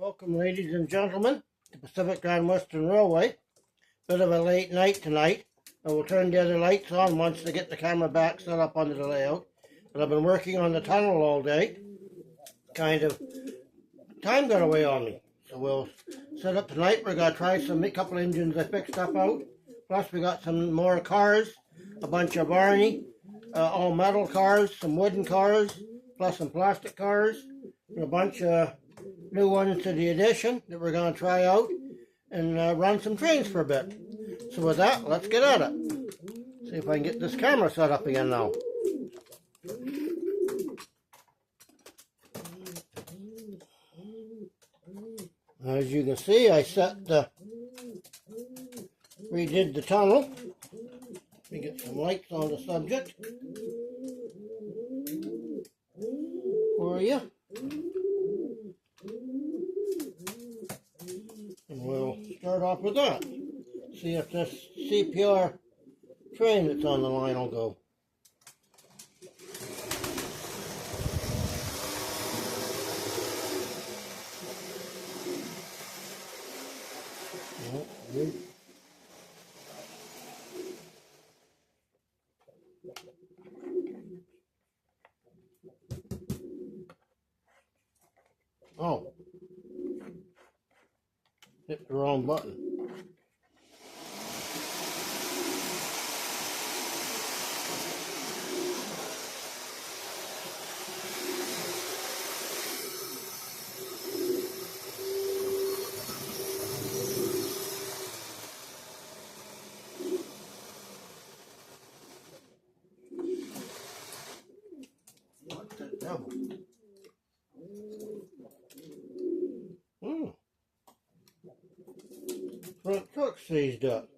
Welcome, ladies and gentlemen, to Pacific Grand Western Railway. Bit of a late night tonight. I will turn the other lights on once to get the camera back set up under the layout. But I've been working on the tunnel all day. Kind of time got away on me. So we'll set up tonight. We're going to try a couple engines I fixed up out. Plus we got some more cars, a bunch of Barney, all metal cars, some wooden cars, plus some plastic cars, and a bunch of new ones to the addition that we're going to try out and run some trains for a bit. So with that, let's get at it. See if I can get this camera set up again now. As you can see, I redid the tunnel. Let me get some lights on the subject for you. And we'll start off with that. See if this CPR train that's on the line will go. Oh, hit the wrong button. What the devil? Front truck seized up.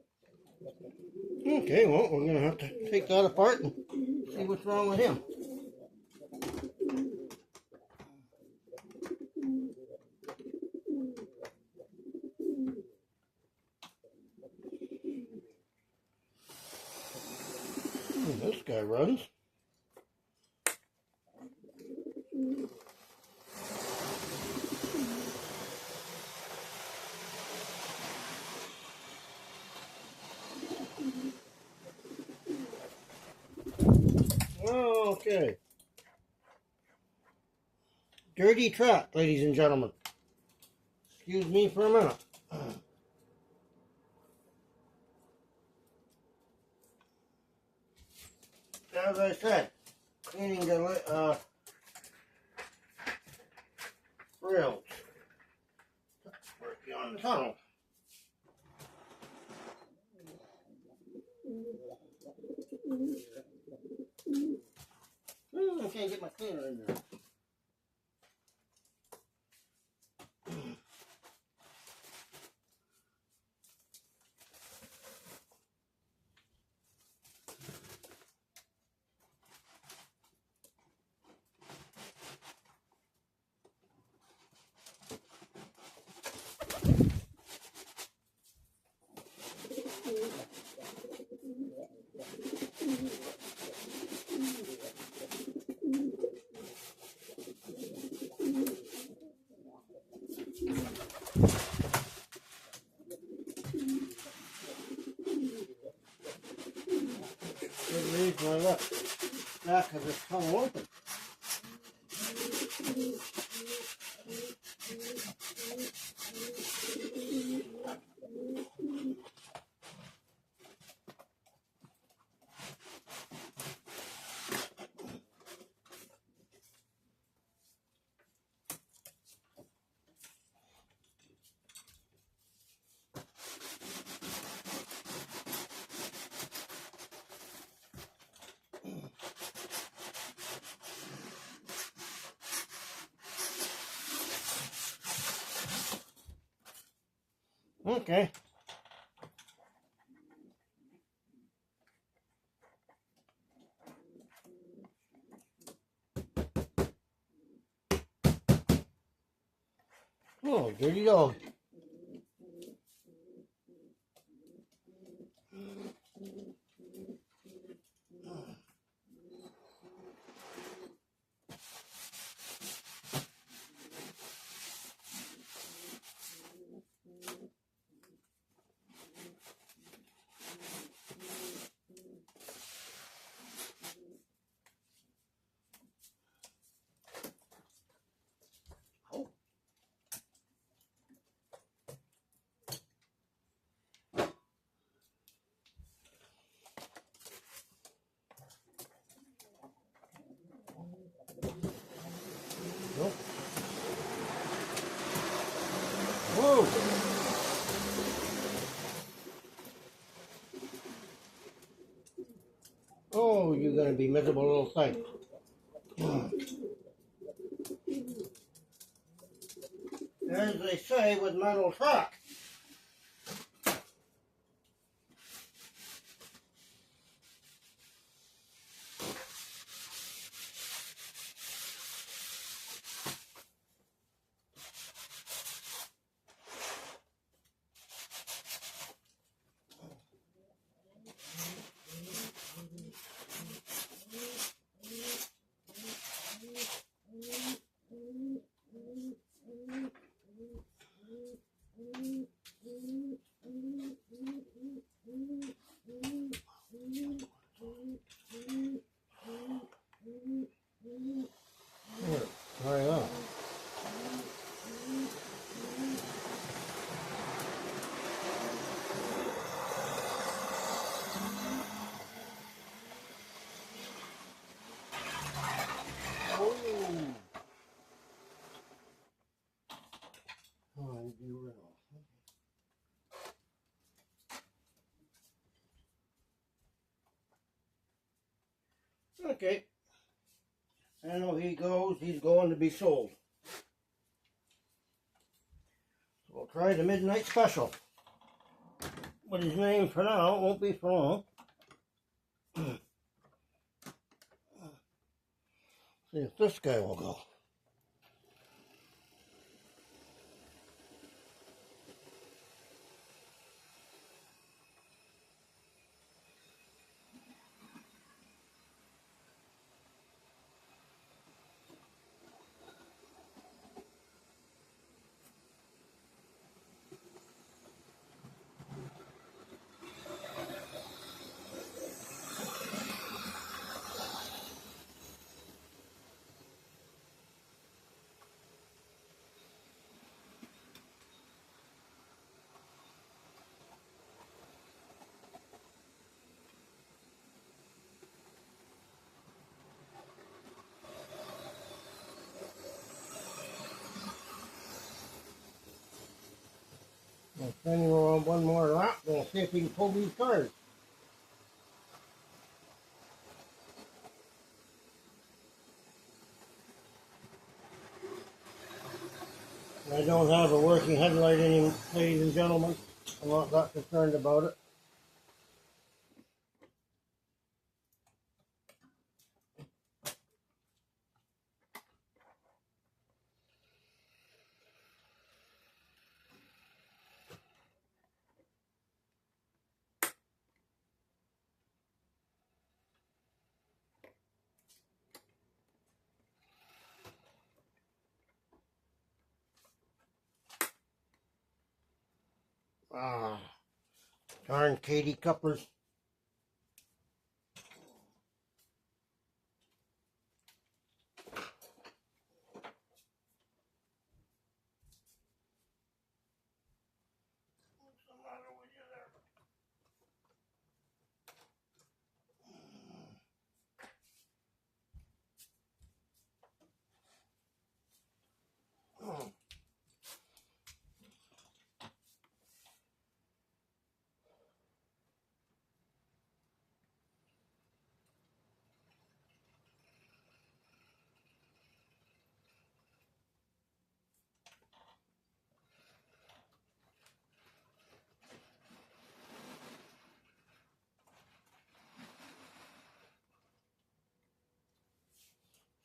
Okay, well, we're going to have to take that apart and see what's wrong with him. This guy runs. Okay. Dirty track, ladies and gentlemen. Excuse me for a minute. As I said, cleaning the rails. Working on the tunnel. I can't get my cleaner in there. Leave my left back of this tunnel open. Okay. Oh, dirty dog. go. Oh, you're going to be miserable little thing. As they say with metal truck. Try that. Okay. I know he goes, he's going to be sold. So we'll try the midnight special. But his name for now, it won't be for long. See if this guy will go. We'll send him on one more lap and we'll see if he can pull these cars. I don't have a working headlight anymore, ladies and gentlemen. I'm not that concerned about it. Ah, darn Katie couplers. What's the matter with you there?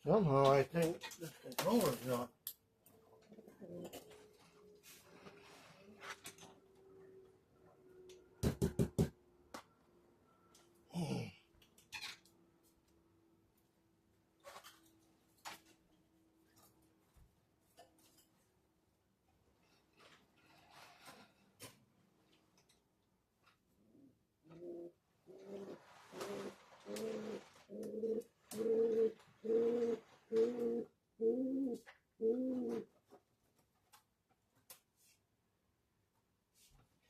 Somehow I think this controller's not.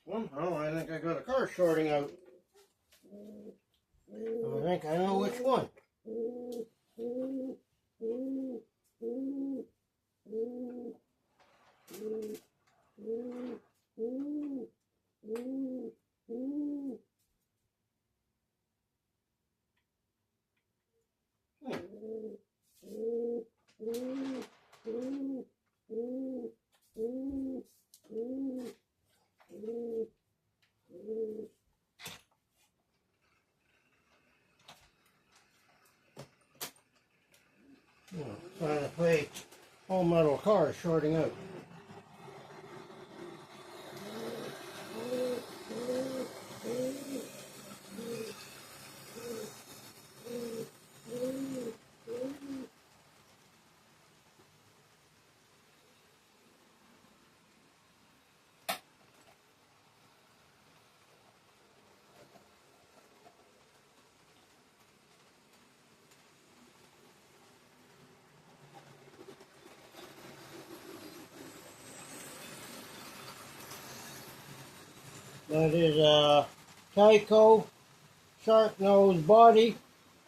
Somehow I think I got a car shorting out. I think I know which one. Trying to play all metal cars shorting out. That is a Tyco shark nose body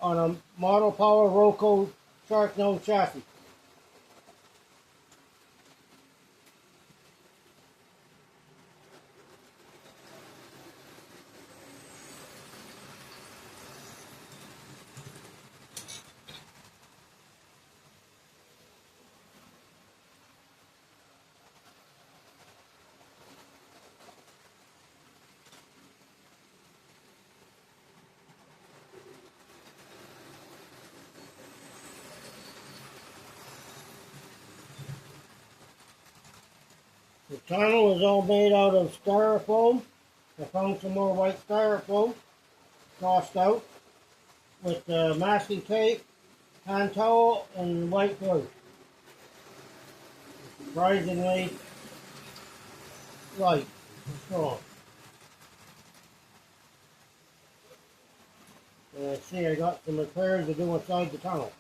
on a Model Power Roco shark nose chassis. The tunnel is all made out of styrofoam. I found some more white styrofoam tossed out with masking tape, hand towel, and white glue. Surprisingly light and strong. And I see I got some repairs to do inside the tunnel.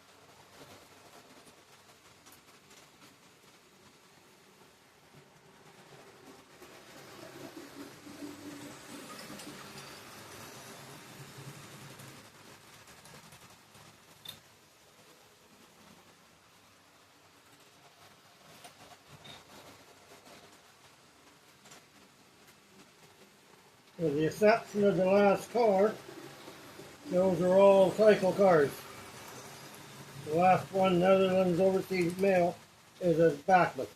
With the exception of the last car, those are all cycle cars. The last one, Netherlands Overseas Mail, is a Bachmann.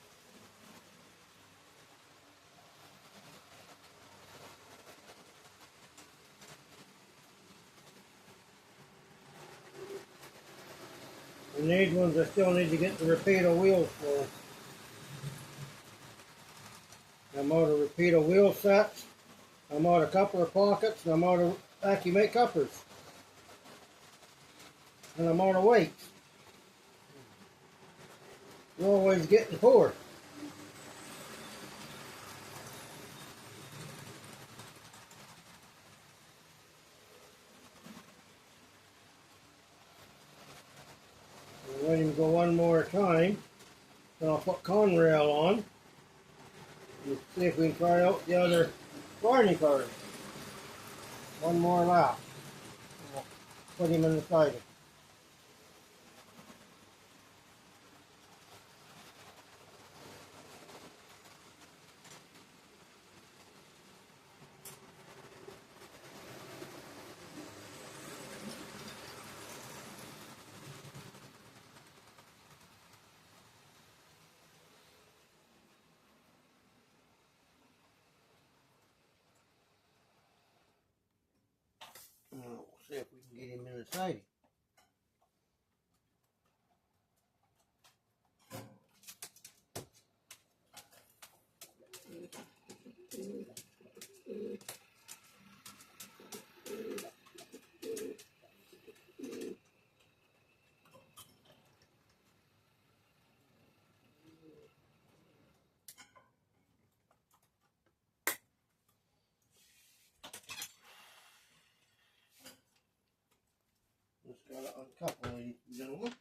And these ones I still need to get the Rapido wheels for. I'm out of Rapido wheel sets. I'm out a couple of pockets, and I'm out of Accumate couplers. And I'm out of weights. You're always getting poor. I'm letting him go one more time. Then I'll put Conrail on. And see if we can try out the other Barney cars. One more lap. We'll put him in the siding. We'll see if we can get him in the siding. Just got to uncouple, ladies and gentlemen.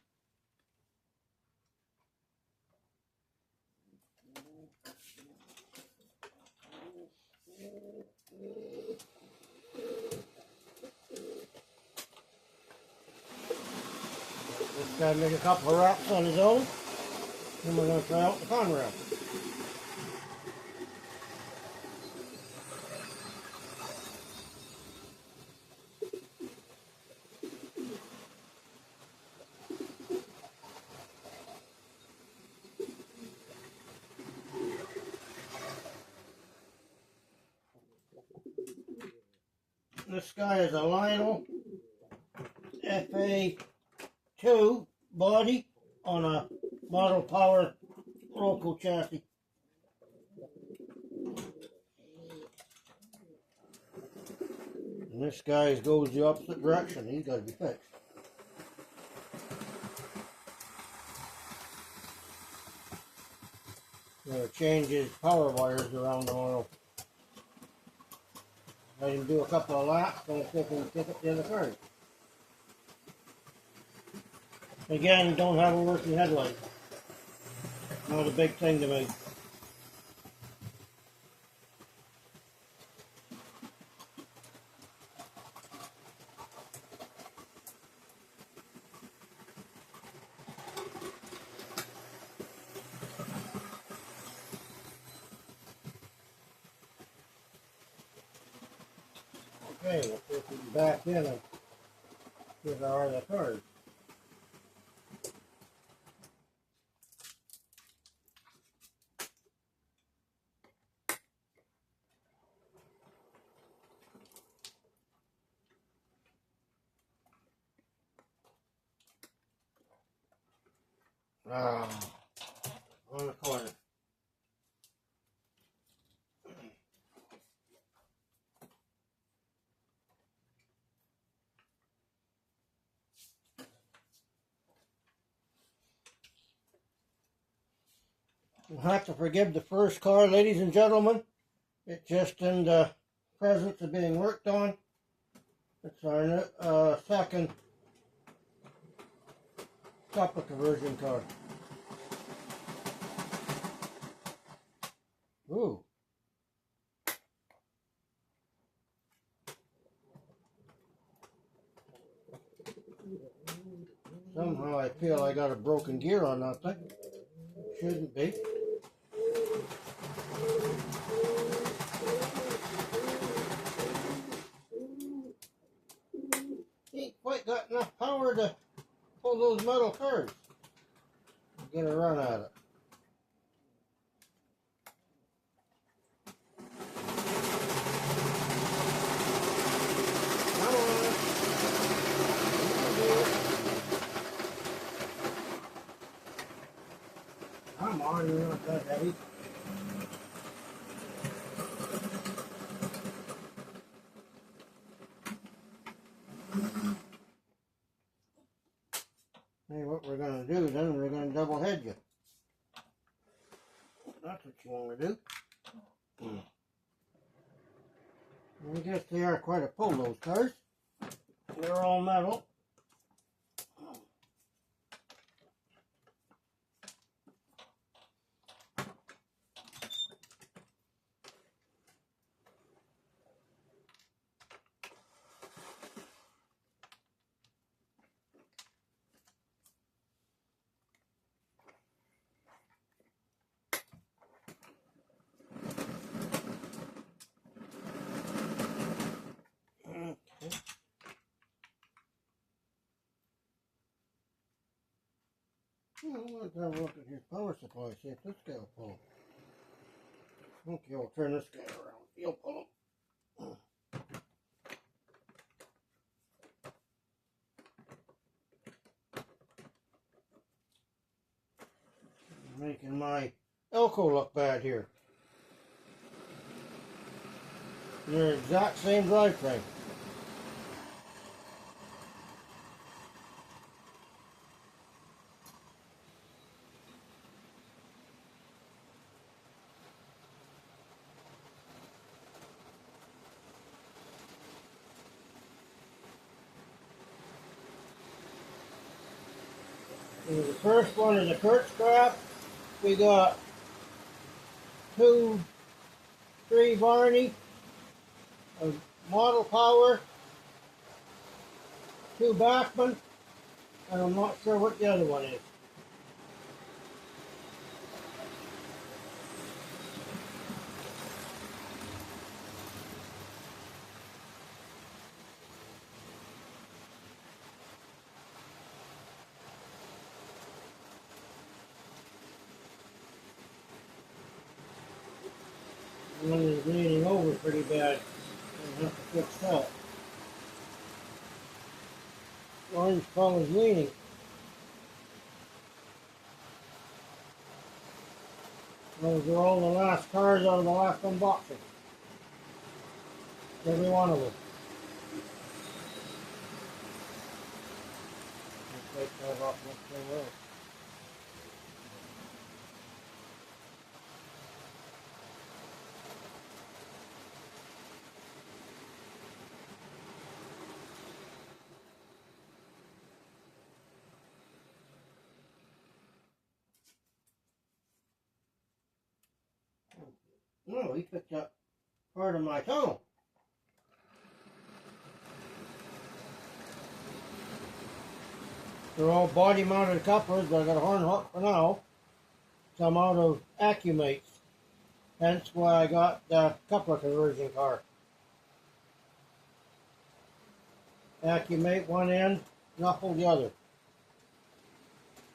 Just got to make a couple of wraps on his own. Then we're going to try out the Conrail. This guy is a Lionel FA2 body on a Model Power local chassis. And this guy goes the opposite direction. He's got to be fixed. Gotta change his power wires around tomorrow. Let him do a couple of laps, then see if he can kick it the other side. Again, don't have a working headlight. Not a big thing to me. Okay, let's see if we can back in and get our other cars. On the corner. You'll have to forgive the first car, ladies and gentlemen. It's just in the presence of being worked on. It's our second copper conversion car. Ooh. Somehow I feel I got a broken gear on that thing. Shouldn't be. Ain't quite got enough power to pull those metal cars. Get a run at it. Come on, you're not that heavy. Hey, what we're going to do then, we're going to double head you. That's what you want to do. I guess they are quite a pull, those cars. They're all metal. Let's have a look at his power supply, see if this guy will pull. Okay, I'll turn this guy around. He'll pull him. Making my Elko look bad here. They're exact same drivetrain. The first one is a Kurt scrap. We got 2, 3 Varney, a Model Power, 2 Bachmann, and I'm not sure what the other one is. One is bleeding over pretty bad. I'll have to fix that. Orange color's leaning. Those are all the last cars out of the last unboxing. Every one of them. Let's take that off next thing else. No, he picked up part of my tunnel. They're all body mounted couplers, but I got a horn hook for now. Some out of Accumates. Hence why I got the coupler conversion car. Accumate one end, knuckle the other.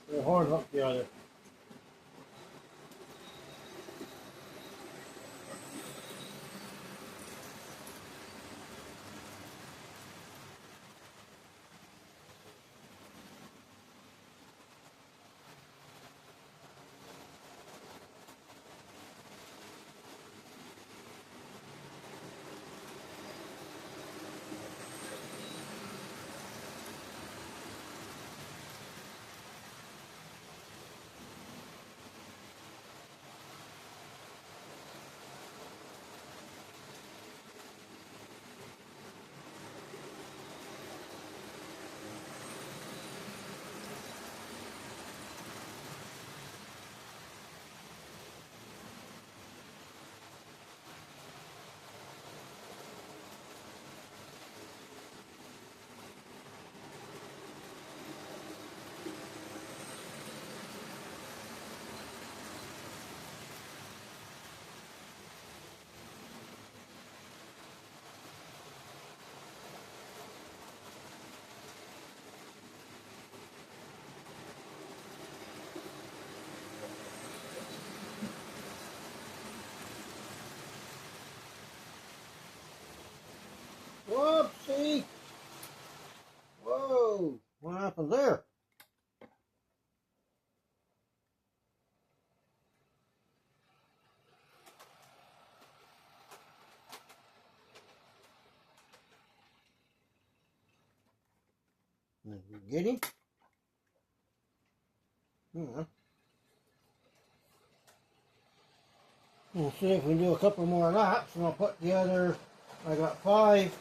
The horn hook the other. Whoopsie! Whoa! What happened there? Did we get him? Yeah. We'll see if we can do a couple more laps, and I'll put the other. I got 5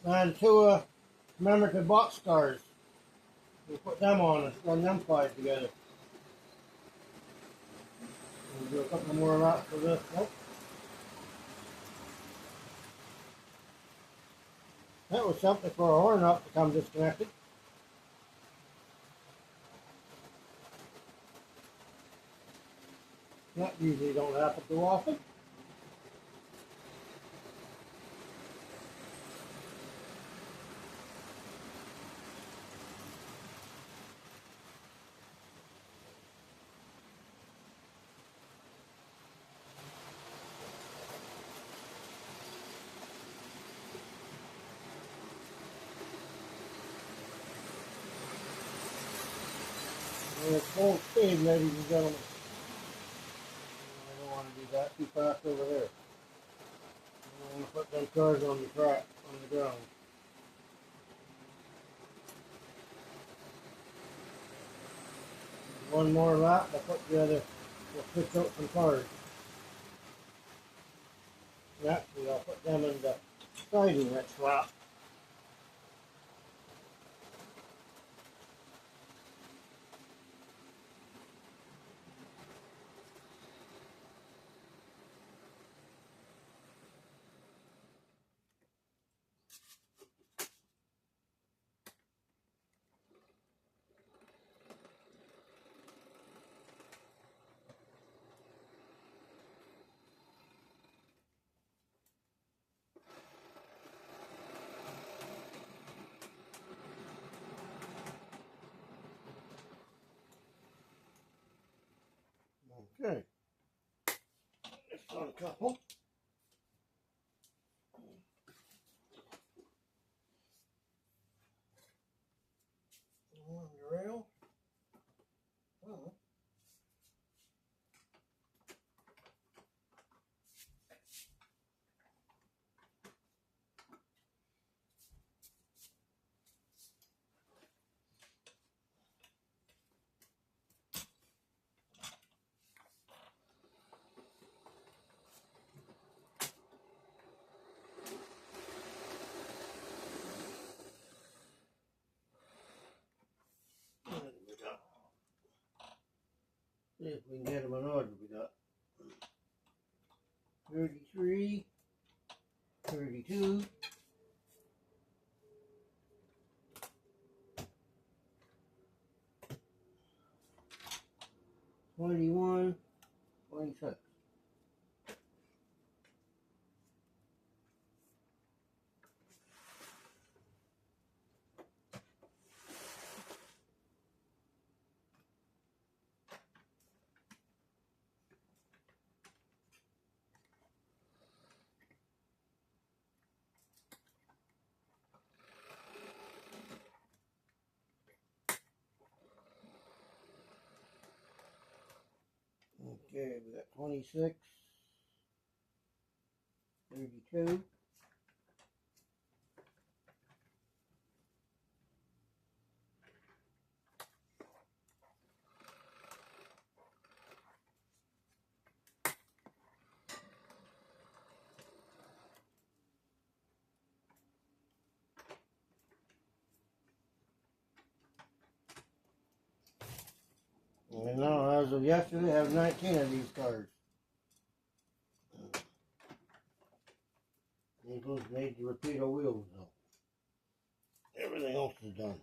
Mantua commemorative box cars. We'll put them on and run them 5 together. We'll do a couple more laps for this. Nope. That was something for a horn up to come disconnected. That usually don't happen too often. And it's full speed, ladies and gentlemen. I don't want to do that too fast over there. I want to put them cars on the track, on the ground. One more lap, I'll put the other, we'll switch out some cars. And actually, I'll put them in the siding next lap. see if we can get them in order. We got 33, 32, 21, 26. Okay, we got 26, 32, 'And now, as of yesterday, I have 19 of these cars. These ones made the repeater wheels, though. Everything else is done.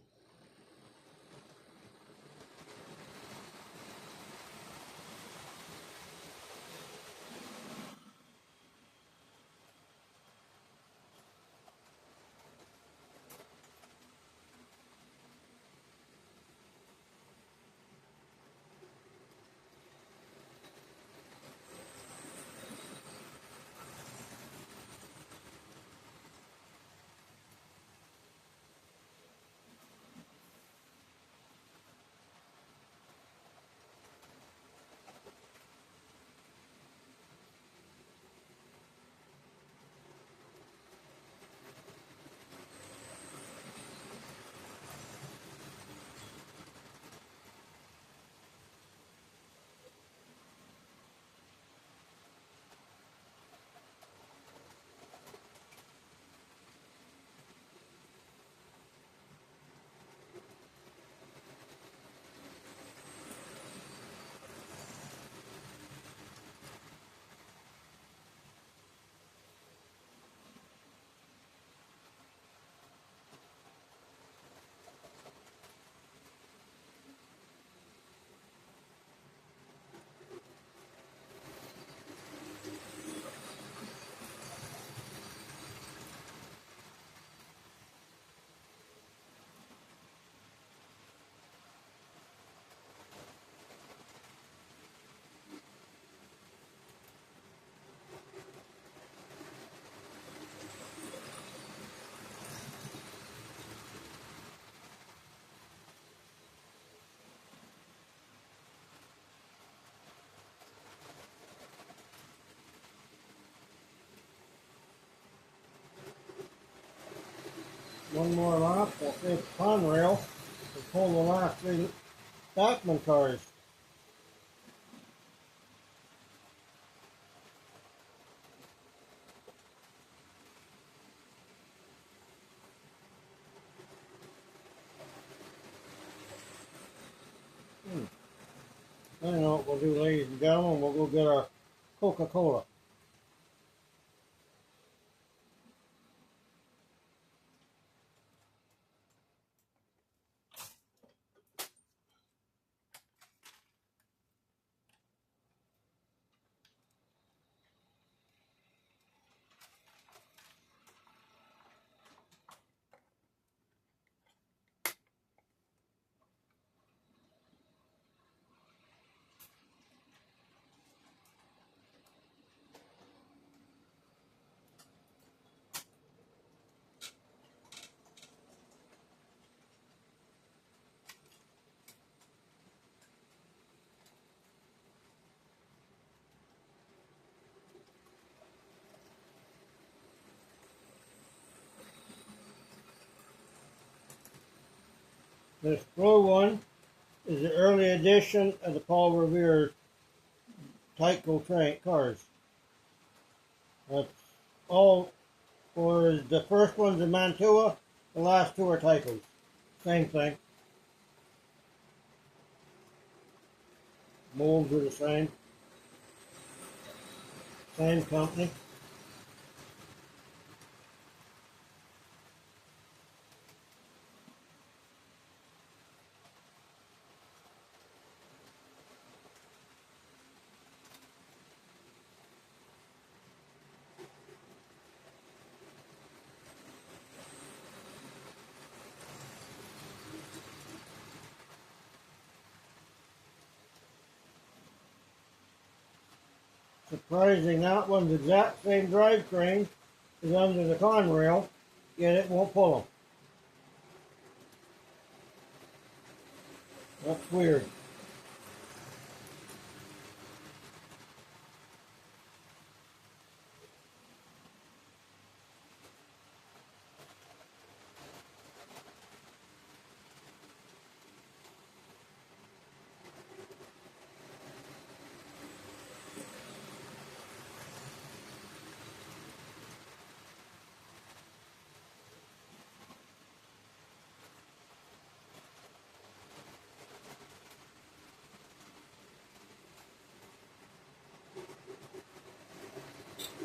One more lap, we'll take the Conrail to pull the last three Bachmann cars. I know what we'll do, ladies and gentlemen. We'll go get our Coca-Cola. This blue one is the early edition of the Paul Revere Tyco cars. That's all, or the first one's a Mantua, the last two are Tycos. Same thing. molds are the same company. Surprising, that one's the exact same drivetrain as under the Conrail, yet it won't pull them. That's weird.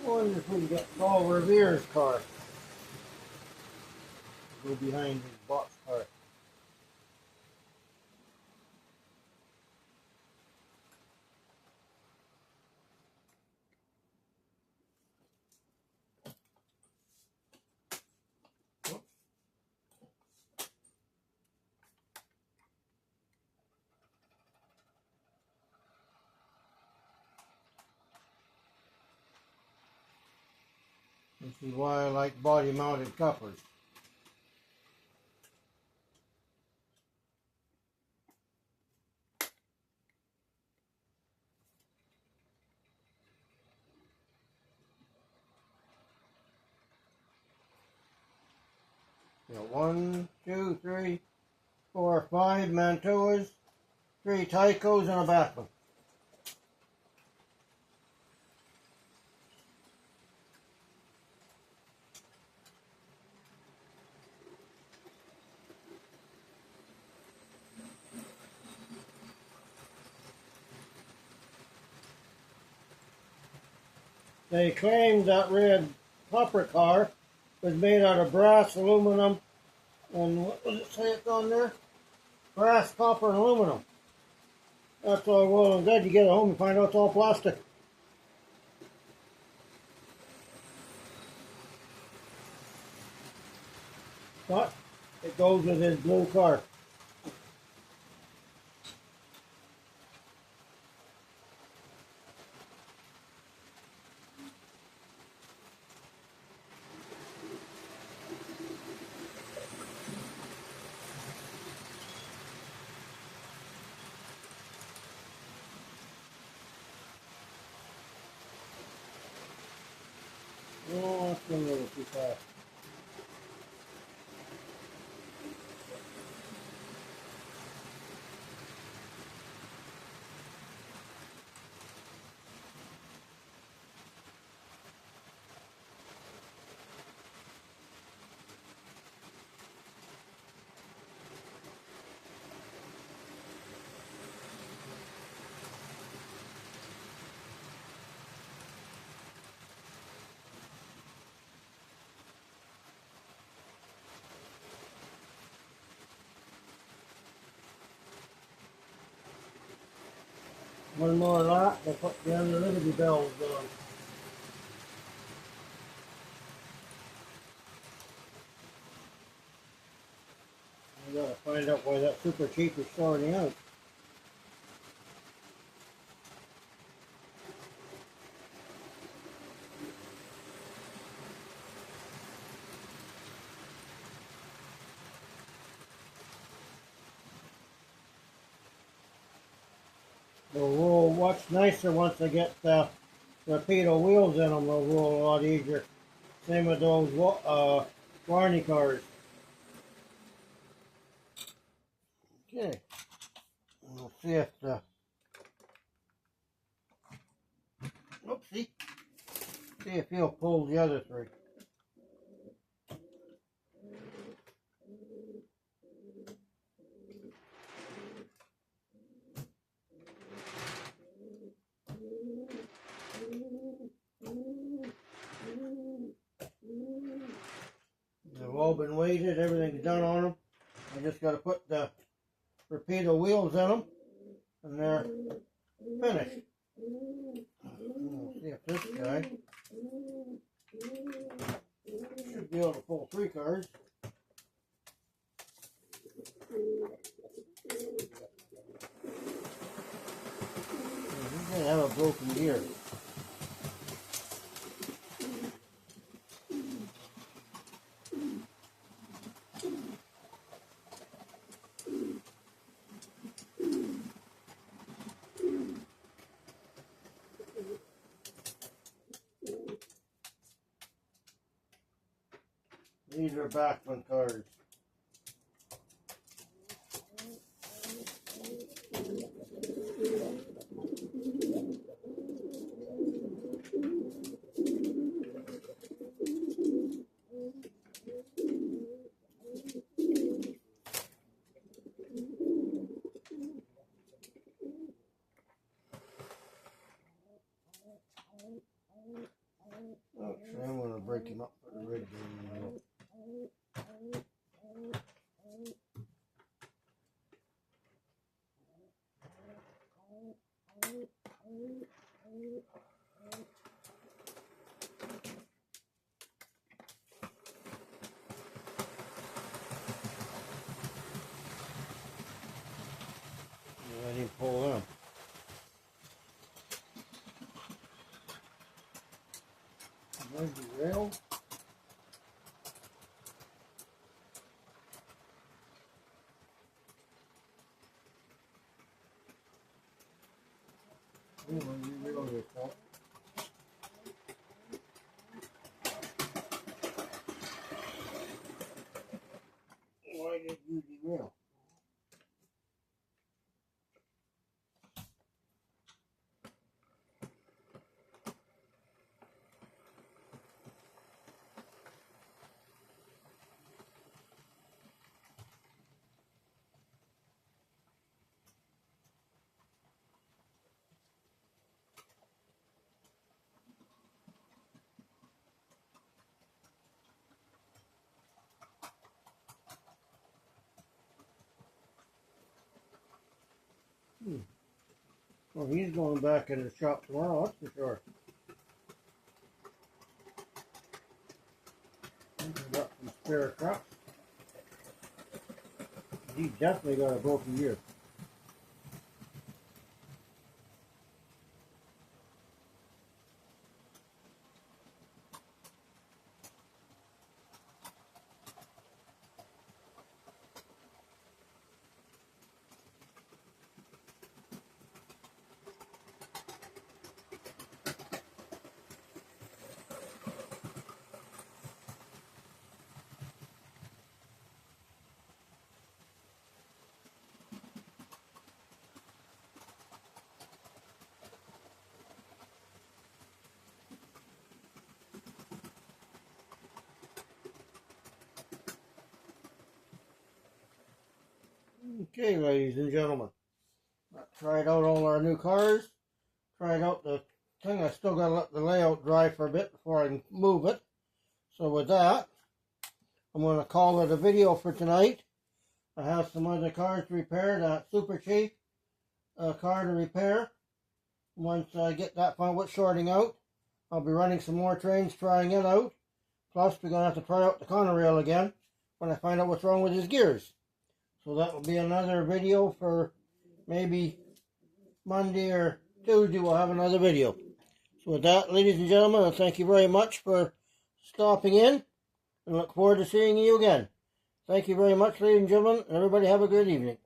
I wonder if we can get Paul Revere's car. Go behind his box car. This is why I like body-mounted couplers. Got 1, 2, 3, 4, 5 Mantoas, 3 Tycos, and a Bachmann. They claimed that red copper car was made out of brass, aluminum, and what does it say it's on there? Brass, copper, and aluminum. That's all well and good. You get it home and find out it's all plastic. But it goes with his blue car. Oh, that's going a little too fast. One more lap, they put the other Liberty bells on. I gotta find out why that super cheap is starting out. They'll roll much nicer once they get the torpedo wheels in them. They'll roll a lot easier. Same with those Barney cars. Okay, we'll see if the oopsie. See if he'll pull the other three. all been weighted, everything's done on them. I just got to put the Rapido wheels in them, and they're finished. Let's see if this guy should be able to pull 3 cars. He's going to have a broken gear. These are Bachmann cars. Actually, I'm going to break him up for the rig in the middle. Let him pull them. There's the rail. Why did you derail? Well, he's going back in the shop tomorrow, that's for sure. He's got some spare trucks. He's definitely got a broken gear. Okay, ladies and gentlemen, I tried out all our new cars, tried out the thing. I still got to let the layout dry for a bit before I can move it. So with that, I'm going to call it a video for tonight. I have some other cars to repair, that Super Chief car to repair. Once I get that fine with sorting out, I'll be running some more trains trying it out. Plus, we're going to have to try out the Conrail again when I find out what's wrong with his gears. So that will be another video for maybe Monday or Tuesday. We'll have another video. So with that, ladies and gentlemen, thank you very much for stopping in. And look forward to seeing you again. Thank you very much, ladies and gentlemen. Everybody have a good evening.